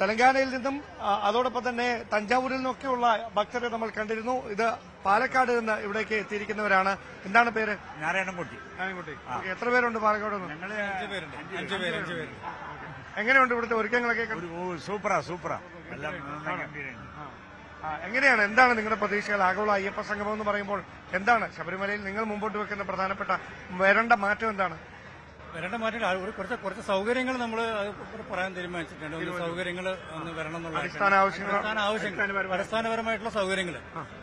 തെലങ്കാനയിൽ നിന്നും അതോടൊപ്പം തന്നെ തഞ്ചാവൂരിൽ നിന്നൊക്കെയുള്ള ഭക്തരെ നമ്മൾ കണ്ടിരുന്നു. ഇത് പാലക്കാട് നിന്ന് ഇവിടേക്ക് എത്തിയിരിക്കുന്നവരാണ്. എന്താണ് പേര്? നാരായണൻകുട്ടി. എത്ര പേരുണ്ട് പാലക്കാട് നിന്ന്? ഞങ്ങള് 5 പേര്. എങ്ങനെയുണ്ട് ഇവിടുത്തെ ഒരുക്കങ്ങളൊക്കെ? സൂപ്പറാ എല്ലാം എങ്ങനെയാണ്, എന്താണ് നിങ്ങളുടെ പ്രതീക്ഷകൾ? ആഗോള അയ്യപ്പ സംഗമം എന്ന് പറയുമ്പോൾ എന്താണ് ശബരിമലയിൽ നിങ്ങൾ മുമ്പോട്ട് വെക്കുന്ന പ്രധാനപ്പെട്ട വരേണ്ട മാറ്റം എന്താണ്? വരേണ്ട മാറ്റം കുറച്ച് സൗകര്യങ്ങൾ നമ്മൾ പറയാൻ തീരുമാനിച്ചിട്ടുണ്ട്. സൗകര്യങ്ങൾ ഒന്ന് വരണം എന്നുള്ള അടിസ്ഥാനപരമായിട്ടുള്ള സൗകര്യങ്ങൾ,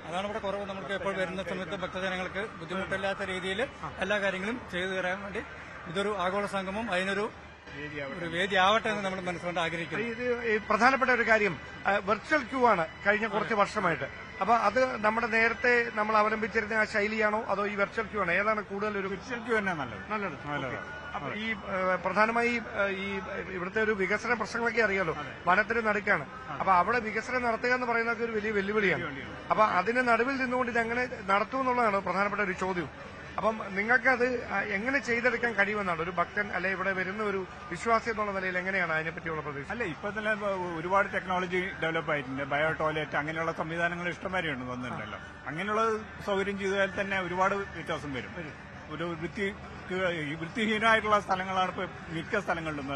അതാണ് ഇവിടെ കുറവ്. നമുക്ക് എപ്പോൾ വരുന്ന സമയത്ത് ഭക്തജനങ്ങൾക്ക് ബുദ്ധിമുട്ടില്ലാത്ത രീതിയിൽ എല്ലാ കാര്യങ്ങളും ചെയ്തു തരാൻ വേണ്ടി ഇതൊരു ആഗോള സംഗമം അതിനൊരു വേദി ആവട്ടെ എന്ന് നമ്മൾ മനസ്സുകൊണ്ട് ആഗ്രഹിക്കുന്നു. ഇത് പ്രധാനപ്പെട്ട ഒരു കാര്യം, വെർച്വൽ ക്യൂ ആണ് കഴിഞ്ഞ കുറച്ച് വർഷമായിട്ട്. അപ്പൊ അത് നമ്മുടെ നേരത്തെ നമ്മൾ അവലംബിച്ചിരുന്ന ആ ശൈലിയാണോ അതോ ഈ വെർച്വൽ ക്യൂ ആണോ? ഏതാണ് കൂടുതൽ ഒരു? വെർച്വൽ ക്യൂ തന്നെ നല്ലത്. അപ്പൊ ഈ പ്രധാനമായി ഈ ഇവിടുത്തെ ഒരു വികസന പ്രശ്നങ്ങളൊക്കെ അറിയാലോ, വനത്തിന് നടുക്കാണ്. അപ്പൊ അവിടെ വികസനം നടത്തുക എന്ന് പറയുന്നത് ഒരു വലിയ വെല്ലുവിളിയാണ്. അപ്പൊ അതിന് നടുവിൽ നിന്നുകൊണ്ട് ഇത് എങ്ങനെ നടത്തും എന്നുള്ളതാണ് പ്രധാനപ്പെട്ട ഒരു ചോദ്യം. അപ്പം നിങ്ങൾക്കത് എങ്ങനെ ചെയ്തെടുക്കാൻ കഴിയുമെന്നാണ് ഒരു ഭക്തൻ അല്ലെ ഇവിടെ വരുന്ന ഒരു വിശ്വാസി എന്നുള്ള നിലയിൽ എങ്ങനെയാണ് അതിനെപ്പറ്റിയുള്ള പ്രതീക്ഷ? അല്ല, ഇപ്പൊ തന്നെ ഒരുപാട് ടെക്നോളജി ഡെവലപ്പ് ആയിട്ടുണ്ട്. ബയോ ടോയ്ലറ്റ് അങ്ങനെയുള്ള സംവിധാനങ്ങൾ ഇഷ്ടംമാരെയുണ്ട് വന്നിട്ടുണ്ടല്ലോ. അങ്ങനെയുള്ള സൗകര്യം ചെയ്താൽ തന്നെ ഒരുപാട് വ്യത്യാസം വരും. ഒരു വൃത്തിഹീനമായിട്ടുള്ള സ്ഥലങ്ങളാണ് ഇപ്പൊ മിക്ക സ്ഥലങ്ങളിലും,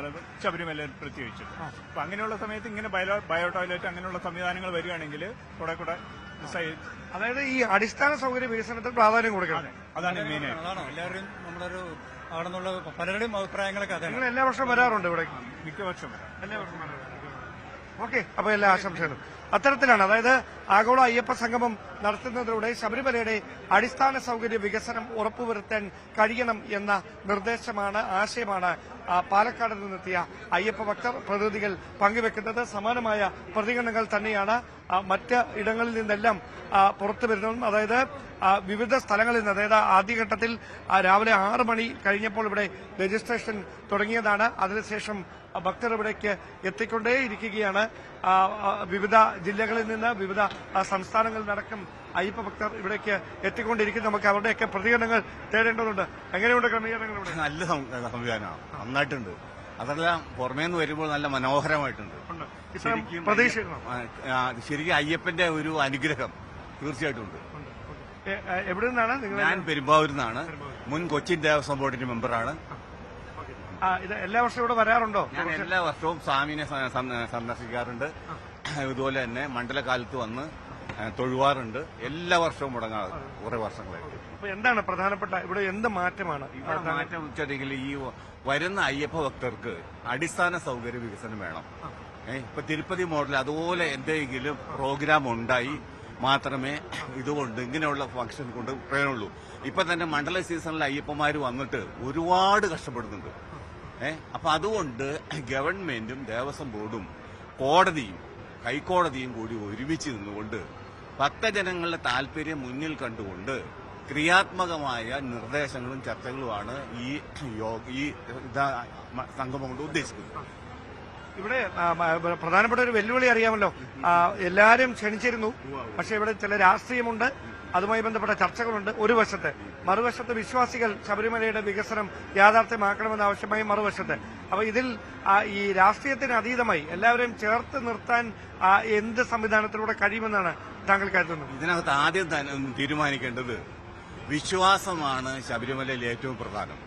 ശബരിമലയിൽ പ്രത്യേകിച്ച്. അപ്പൊ അങ്ങനെയുള്ള സമയത്ത് ഇങ്ങനെ ബയോ ടോയ്ലറ്റ് അങ്ങനെയുള്ള സംവിധാനങ്ങൾ വരികയാണെങ്കിൽ കൂടെ അതായത് ഈ അടിസ്ഥാന സൗകര്യ വികസനത്തിൽ പ്രാധാന്യം കൊടുക്കണം. അതാണ് മെയിൻ. അതാണോ എല്ലാവരും നമ്മളൊരു അവിടെ നിന്നുള്ള പലരുടെയും അഭിപ്രായങ്ങളൊക്കെ അതാണ്. നിങ്ങൾ എല്ലാ വർഷവും വരാറുണ്ട് ഇവിടെ? മിക്ക വർഷം വരാം. എല്ലാ വർഷവും വരാറുണ്ട്. ഓക്കെ, അപ്പൊ എല്ലാ ആശംസകളും അത്തരത്തിലാണ്. അതായത് ആഗോള അയ്യപ്പ സംഗമം നടത്തുന്നതിലൂടെ ശബരിമലയുടെ അടിസ്ഥാന സൗകര്യ വികസനം ഉറപ്പുവരുത്താൻ കഴിയണം എന്ന നിർദ്ദേശമാണ്, ആശയമാണ് പാലക്കാട് നിന്നെത്തിയ അയ്യപ്പ ഭക്തർ പ്രതിനിധികൾ പങ്കുവെക്കുന്നത്. സമാനമായ പ്രതികരണങ്ങൾ തന്നെയാണ് മറ്റ് ഇടങ്ങളിൽ നിന്നെല്ലാം പുറത്തു വരുന്നതും. അതായത് വിവിധ സ്ഥലങ്ങളിൽ നിന്ന്, അതായത് ആദ്യഘട്ടത്തിൽ രാവിലെ 6 മണി കഴിഞ്ഞപ്പോൾ ഇവിടെ രജിസ്ട്രേഷൻ തുടങ്ങിയതാണ്. അതിനുശേഷം ഭക്തർ ഇവിടേക്ക് എത്തിക്കൊണ്ടേയിരിക്കുകയാണ്. വിവിധ ജില്ലകളിൽ നിന്ന്, വിവിധ സംസ്ഥാനങ്ങളിൽ നടക്കും അയ്യപ്പ ഭക്തർ ഇവിടേക്ക് എത്തിക്കൊണ്ടിരിക്കുന്നു. നമുക്ക് അവരുടെയൊക്കെ പ്രതികരണങ്ങൾ തേടേണ്ടതുണ്ട്. എങ്ങനെയുണ്ട് ക്രമീകരണങ്ങൾ ഇവിടെ? നല്ല സംവിധാനമാണ്, നന്നായിട്ടുണ്ട്. അതെല്ലാം പുറമേ നിന്ന് വരുമ്പോൾ നല്ല മനോഹരമായിട്ടുണ്ട്. ശരിക്കും അയ്യപ്പന്റെ ഒരു അനുഗ്രഹം തീർച്ചയായിട്ടും ഉണ്ട്. എവിടെ നിന്നാണ് നിങ്ങൾ? ഞാൻ പെരുമ്പാവൂരിൽ നിന്നാണ്. മുൻ കൊച്ചിൻ ദേവസ്വം ബോർഡിന്റെ മെമ്പറാണ്. ഇത് എല്ലാ വർഷവും ഇവിടെ വരാറുണ്ടോ? ഞാൻ എല്ലാ വർഷവും സ്വാമിനെ സന്ദർശിക്കാറുണ്ട്. ഇതുപോലെ തന്നെ മണ്ഡലകാലത്ത് വന്ന് തൊഴുവാറുണ്ട്. എല്ലാ വർഷവും മുടങ്ങാതെ കുറെ വർഷങ്ങളായിട്ട്. അപ്പൊ എന്താണ് പ്രധാനപ്പെട്ട ഇവിടെ എന്ത് മാറ്റമാണ്? മാറ്റം വെച്ചിട്ടുണ്ടെങ്കിൽ ഈ വരുന്ന അയ്യപ്പ ഭക്തർക്ക് അടിസ്ഥാന സൗകര്യ വികസനം വേണം. ഇപ്പൊ തിരുപ്പതി മോഡൽ അതുപോലെ എന്തെങ്കിലും പ്രോഗ്രാം ഉണ്ടായി മാത്രമേ ഇതുകൊണ്ട് ഇങ്ങനെയുള്ള ഫംഗ്ഷൻ കൊണ്ട് പ്രയോജനമുള്ളൂ. ഇപ്പൊ തന്നെ മണ്ഡല സീസണിൽ അയ്യപ്പന്മാർ വന്നിട്ട് ഒരുപാട് കഷ്ടപ്പെടുന്നുണ്ട്. അപ്പൊ അതുകൊണ്ട് ഗവൺമെന്റും ദേവസ്വം ബോർഡും കോടതിയും ഹൈക്കോടതിയും കൂടി ഒരുമിച്ച് നിന്നുകൊണ്ട് ഭക്തജനങ്ങളുടെ താല്പര്യം മുന്നിൽ കണ്ടുകൊണ്ട് ക്രിയാത്മകമായ നിർദ്ദേശങ്ങളും ചർച്ചകളുമാണ് ഈ സംഗമം കൊണ്ട് ഉദ്ദേശിക്കുന്നത്. ഇവിടെ പ്രധാനപ്പെട്ട ഒരു വെല്ലുവിളി അറിയാമല്ലോ, എല്ലാവരും ക്ഷണിച്ചിരുന്നു. പക്ഷെ ഇവിടെ ചില രാഷ്ട്രീയമുണ്ട്, അതുമായി ബന്ധപ്പെട്ട ചർച്ചകളുണ്ട് ഒരു വശത്ത്. മറുവശത്ത് വിശ്വാസികൾ ശബരിമലയുടെ വികസനം യാഥാർത്ഥ്യമാക്കണമെന്ന ആവശ്യമായി മറുവശത്ത്. അപ്പൊ ഇതിൽ ഈ രാഷ്ട്രീയത്തിന് അതീതമായി എല്ലാവരെയും ചേർത്ത് നിർത്താൻ എന്ത് സംവിധാനത്തിലൂടെ കഴിയുമെന്നാണ് താങ്കൾ കരുതുന്നത്? ഇതിനകത്ത് ആദ്യം തീരുമാനിക്കേണ്ടത് വിശ്വാസമാണ് ശബരിമലയിൽ ഏറ്റവും പ്രധാനം.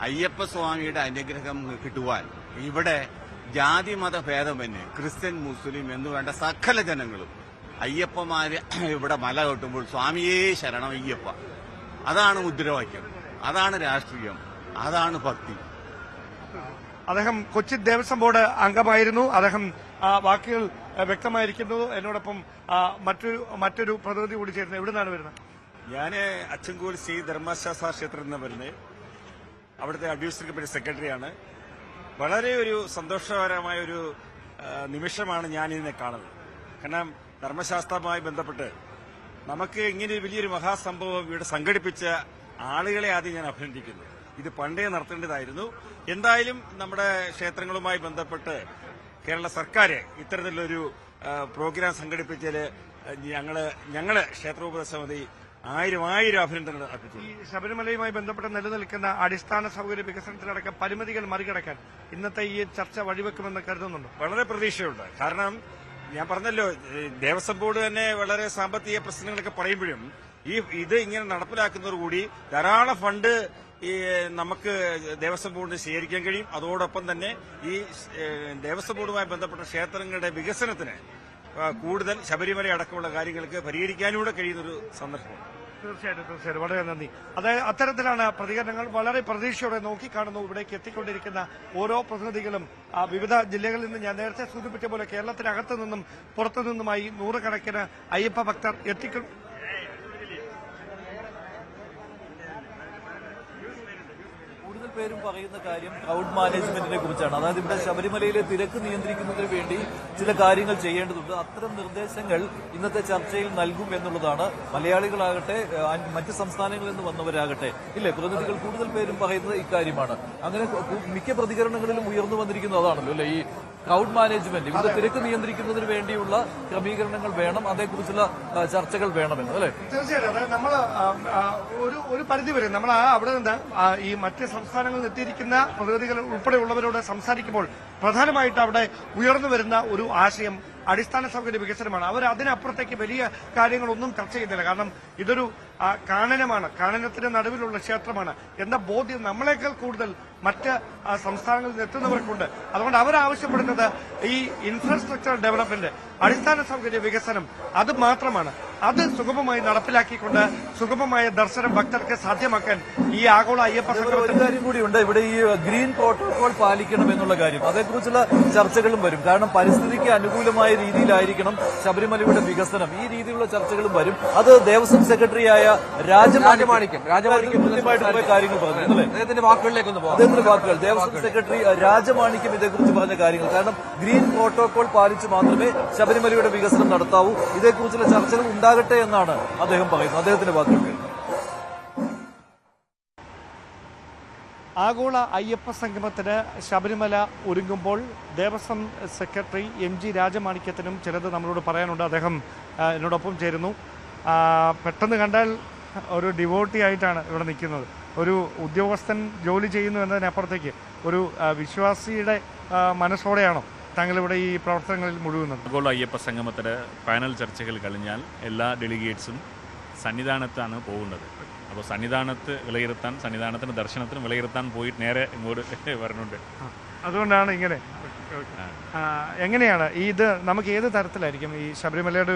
അയ്യപ്പസ്വാമിയുടെ അനുഗ്രഹം കിട്ടുവാൻ ഇവിടെ ജാതിമത ഭേദമന്യേ ക്രിസ്ത്യൻ മുസ്ലിം എന്ന് വേണ്ട സകല ജനങ്ങളും അയ്യപ്പമാര് ഇവിടെ മല കെട്ടുമ്പോൾ സ്വാമിയേ ശരണം അയ്യപ്പ, അതാണ് മുദ്രാവാക്യം, അതാണ് രാഷ്ട്രീയം, അതാണ് ഭക്തി. അദ്ദേഹം കൊച്ചി ദേവസ്വം ബോർഡ് അംഗമായിരുന്നു. അദ്ദേഹം വാക്കുകൾ വ്യക്തമായിരിക്കുന്നു. എന്നോടൊപ്പം മറ്റൊരു പ്രതിനിധി കൂടി ചേരുന്നത്. എവിടെ നിന്നാണ് വരുന്നത്? ഞാൻ അച്ചൻകൂർ ശ്രീ ധർമ്മശാസ്ത്ര ക്ഷേത്രത്തിൽ നിന്ന് വരുന്നത്. അവിടുത്തെ അഡ്മിനിസ്ട്രേറ്റീവ് കമ്മിറ്റി സെക്രട്ടറിയാണ്. വളരെ ഒരു സന്തോഷകരമായ ഒരു നിമിഷമാണ് ഞാൻ ഇതിനെ കാണുന്നത്. കാരണം ധർമ്മശാസ്ത്രവുമായി ബന്ധപ്പെട്ട് നമുക്ക് ഇങ്ങനെ വലിയൊരു മഹാസംഭവം ഇവിടെ സംഘടിപ്പിച്ച ആളുകളെ ആദ്യം ഞാൻ അഭിനന്ദിക്കുന്നു. ഇത് പണ്ടേ നടത്തേണ്ടതായിരുന്നു. എന്തായാലും നമ്മുടെ ക്ഷേത്രങ്ങളുമായി ബന്ധപ്പെട്ട് കേരള സർക്കാർ ഇത്തരത്തിലൊരു പ്രോഗ്രാം സംഘടിപ്പിച്ചതിൽ ഞങ്ങള് ക്ഷേത്രോപദേശ സമിതി ആയിരം അഭിനന്ദനങ്ങൾ അർപ്പിച്ചു. ഈ ശബരിമലയുമായി ബന്ധപ്പെട്ട് നിലനിൽക്കുന്ന അടിസ്ഥാന സൗകര്യ വികസനത്തിലടക്കം പരിമിതികൾ മറികടക്കാൻ ഇന്നത്തെ ഈ ചർച്ച വഴിവെക്കുമെന്ന് കരുതുന്നുണ്ട്. വളരെ പ്രതീക്ഷയുണ്ട്. കാരണം ഞാൻ പറഞ്ഞല്ലോ, ദേവസ്വം ബോർഡ് തന്നെ വളരെ സാമ്പത്തിക പ്രശ്നങ്ങളൊക്കെ പറയുമ്പോഴും ഇത് ഇങ്ങനെ നടപ്പിലാക്കുന്നതോടുകൂടി ധാരാളം ഫണ്ട് ഈ നമുക്ക് ദേവസ്വം ബോർഡിന് സ്വീകരിക്കാൻ കഴിയും. അതോടൊപ്പം തന്നെ ഈ ദേവസ്വം ബോർഡുമായി ബന്ധപ്പെട്ട ക്ഷേത്രങ്ങളുടെ വികസനത്തിന് കൂടുതൽ ശബരിമല അടക്കമുള്ള കാര്യങ്ങൾക്ക് പരിഹരിക്കാനൂടെ കഴിയുന്നൊരു സന്ദർഭമാണ്. തീർച്ചയായിട്ടും വളരെ നന്ദി. അതായത് അത്തരത്തിലാണ് പ്രതികരണങ്ങൾ. വളരെ പ്രതീക്ഷയോടെ നോക്കിക്കാണുന്നു ഇവിടേക്ക് എത്തിക്കൊണ്ടിരിക്കുന്ന ഓരോ പ്രതിനിധികളും. വിവിധ ജില്ലകളിൽ നിന്ന് ഞാൻ നേരത്തെ സൂചിപ്പിച്ച പോലെ കേരളത്തിനകത്തു നിന്നും പുറത്തു നിന്നുമായി നൂറുകണക്കിന് അയ്യപ്പ ഭക്തർ കൂടുതൽ പേരും പറയുന്ന കാര്യം ക്രൗഡ് മാനേജ്മെന്റിനെ കുറിച്ചാണ്. അതായത് ഇവിടെ ശബരിമലയിലെ തിരക്ക് നിയന്ത്രിക്കുന്നതിന് വേണ്ടി ചില കാര്യങ്ങൾ ചെയ്യേണ്ടതുണ്ട്. അത്തരം നിർദ്ദേശങ്ങൾ ഇന്നത്തെ ചർച്ചയിൽ നൽകും എന്നുള്ളതാണ്. മലയാളികളാകട്ടെ മറ്റ് സംസ്ഥാനങ്ങളിൽ നിന്ന് വന്നവരാകട്ടെ ഇല്ലേ, പ്രതിനിധികൾ കൂടുതൽ പേരും പറയുന്നത് ഇക്കാര്യമാണ്. അങ്ങനെ മിക്ക പ്രതികരണങ്ങളിലും ഉയർന്നു വന്നിരിക്കുന്നത് അതാണല്ലോ അല്ലെ, ഈ ക്രൗഡ് മാനേജ്മെന്റ്, ഇവിടെ തിരക്ക് നിയന്ത്രിക്കുന്നതിന് വേണ്ടിയുള്ള ക്രമീകരണങ്ങൾ വേണം, അതേക്കുറിച്ചുള്ള ചർച്ചകൾ വേണമെന്ന് അല്ലെ. തീർച്ചയായിട്ടും. അതായത് നമ്മൾ ഒരു പരിധിവരെ നമ്മൾ അവിടെ നിന്ന് ഈ മറ്റ് സംസ്ഥാനങ്ങളിൽ എത്തിയിരിക്കുന്ന പ്രതിനിധികൾ ഉൾപ്പെടെയുള്ളവരോട് സംസാരിക്കുമ്പോൾ പ്രധാനമായിട്ട് അവിടെ ഉയർന്നു വരുന്ന ഒരു ആശയം അടിസ്ഥാന സൗകര്യ വികസനമാണ്. അവർ അതിനപ്പുറത്തേക്ക് വലിയ കാര്യങ്ങളൊന്നും ചർച്ച ചെയ്യുന്നില്ല. കാരണം ഇതൊരു കാനനമാണ്, കാനനത്തിന്റെ നടുവിലുള്ള ക്ഷേത്രമാണ് എന്ന ബോധ്യം നമ്മളെക്കാൾ കൂടുതൽ മറ്റ് സംസ്ഥാനങ്ങളിൽ നിന്ന് എത്തുന്നവർക്കുണ്ട്. അതുകൊണ്ട് അവരാവശ്യപ്പെടുന്നത് ഈ ഇൻഫ്രാസ്ട്രക്ചർ ഡെവലപ്മെന്റ്, അടിസ്ഥാന സൗകര്യ വികസനം, അത് മാത്രമാണ്. അത് സുഗമമായി നടപ്പിലാക്കിക്കൊണ്ട് സുഗമമായ ദർശനം ഭക്തർക്ക് സാധ്യമാക്കാൻ ഈ ആഗോള അയ്യപ്പ ഒരു കാര്യം കൂടിയുണ്ട്. ഇവിടെ ഈ ഗ്രീൻ പ്രോട്ടോകോൾ പാലിക്കണം എന്നുള്ള കാര്യം, അതേക്കുറിച്ചുള്ള ചർച്ചകളും വരും. കാരണം പരിസ്ഥിതിക്ക് അനുകൂലമായ രീതിയിലായിരിക്കണം ശബരിമലയുടെ വികസനം. ഈ രീതിയിലുള്ള ചർച്ചകളും വരും. അത് ദേവസ്വം സെക്രട്ടറിയായ രാജമാണിക്യം കൃത്യമായിട്ട് കുറെ കാര്യങ്ങൾ പറഞ്ഞു അല്ലേ. അദ്ദേഹത്തിന്റെ വാക്കുകൾ ദേവസ്വം സെക്രട്ടറി രാജമാണിക്യം ഇതേക്കുറിച്ച് പറഞ്ഞ കാര്യങ്ങൾ. കാരണം ഗ്രീൻ പ്രോട്ടോകോൾ പാലിച്ച് മാത്രമേ ശബരിമലയുടെ വികസനം നടത്താവൂ. ഇതേക്കുറിച്ചുള്ള ചർച്ചകൾ ഉണ്ടാകട്ടെ എന്നാണ് അദ്ദേഹം പറയുന്നത്. അദ്ദേഹത്തിന്റെ വാക്കുകൾ. ആഗോള അയ്യപ്പ സംഗമത്തിന് ശബരിമല ഒരുങ്ങുമ്പോൾ ദേവസ്വം സെക്രട്ടറി MG രാജമാണിക്യത്തിനും ചിലത് നമ്മളോട് പറയാനുണ്ട്. അദ്ദേഹം എന്നോടൊപ്പം ചേരുന്നു. പെട്ടെന്ന് കണ്ടാൽ ഒരു ഡിവോട്ടി ആയിട്ടാണ് ഇവിടെ നിൽക്കുന്നത്. ഒരു ഉദ്യോഗസ്ഥൻ ജോലി ചെയ്യുന്നു എന്നതിനപ്പുറത്തേക്ക് ഒരു വിശ്വാസിയുടെ മനസ്സോടെയാണോ താങ്കൾ ഇവിടെ ഈ പ്രവർത്തനങ്ങളിൽ മുഴുകുന്നത്? ആഗോള അയ്യപ്പ സംഗമത്തിലെ പാനൽ ചർച്ചകൾ കഴിഞ്ഞാൽ എല്ലാ ഡെലിഗേറ്റ്സും സന്നിധാനത്താണ് പോകുന്നത്. അപ്പോൾ സന്നിധാനത്ത് വിലയിരുത്താൻ, സന്നിധാനത്തിന് ദർശനത്തിന് വിലയിരുത്താൻ പോയിട്ട് നേരെ ഇങ്ങോട്ട് വരുന്നുണ്ട്. അതുകൊണ്ടാണ് ഇങ്ങനെ. എങ്ങനെയാണ് ഇത് നമുക്ക് ഏത് തരത്തിലായിരിക്കും ഈ ശബരിമലയുടെ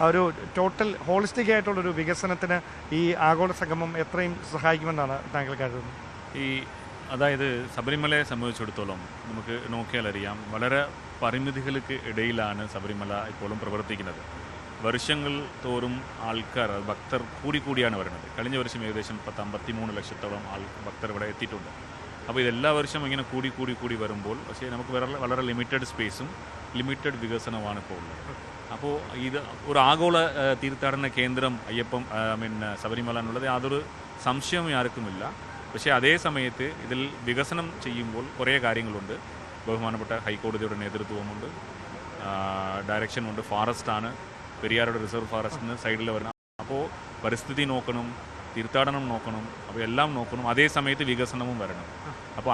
ഒരു ടോട്ടൽ ഹോളിസ്റ്റിക് ആയിട്ടുള്ളൊരു വികസനത്തിന് ഈ ആഗോള സംഗമം എത്രയും സഹായിക്കുമെന്നാണ് താങ്കൾ കരുതുന്നത്? അതായത് ശബരിമലയെ സംബന്ധിച്ചിടത്തോളം നമുക്ക് നോക്കിയാലറിയാം, വളരെ പരിമിതികൾക്ക് ഇടയിലാണ് ശബരിമല ഇപ്പോഴും പ്രവർത്തിക്കുന്നത്. വർഷങ്ങൾ തോറും ആൾക്കാർ, ഭക്തർ കൂടിയാണ് വരുന്നത്. കഴിഞ്ഞ വർഷം ഏകദേശം 53 ലക്ഷത്തോളം ഭക്തർ ഇവിടെ എത്തിയിട്ടുണ്ട്. അപ്പോൾ ഇതെല്ലാ വർഷവും ഇങ്ങനെ കൂടി വരുമ്പോൾ പക്ഷേ നമുക്ക് വളരെ ലിമിറ്റഡ് സ്പേസും ലിമിറ്റഡ് വികസനമാണ് ഇപ്പോൾ ഉള്ളത്. അപ്പോൾ ഇത് ഒരു ആഗോള തീർത്ഥാടന കേന്ദ്രം ശബരിമല എന്നുള്ളത് യാതൊരു സംശയവും ആർക്കുമില്ല. പക്ഷേ അതേ സമയത്ത് ഇതിൽ വികസനം ചെയ്യുമ്പോൾ കുറേ കാര്യങ്ങളുണ്ട്. ബഹുമാനപ്പെട്ട ഹൈക്കോടതിയുടെ നേതൃത്വമുണ്ട്, ഡയറക്ഷനുണ്ട്, ഫോറസ്റ്റാണ്, പെരിയാറുടെ റിസർവ് ഫോറസ്റ്റിന് സൈഡിൽ വരണം. അപ്പോൾ പരിസ്ഥിതി നോക്കണം, തീർത്ഥാടനം നോക്കണം, അപ്പോൾ എല്ലാം നോക്കണം. അതേ സമയത്ത് വികസനവും വരണം. അപ്പോൾ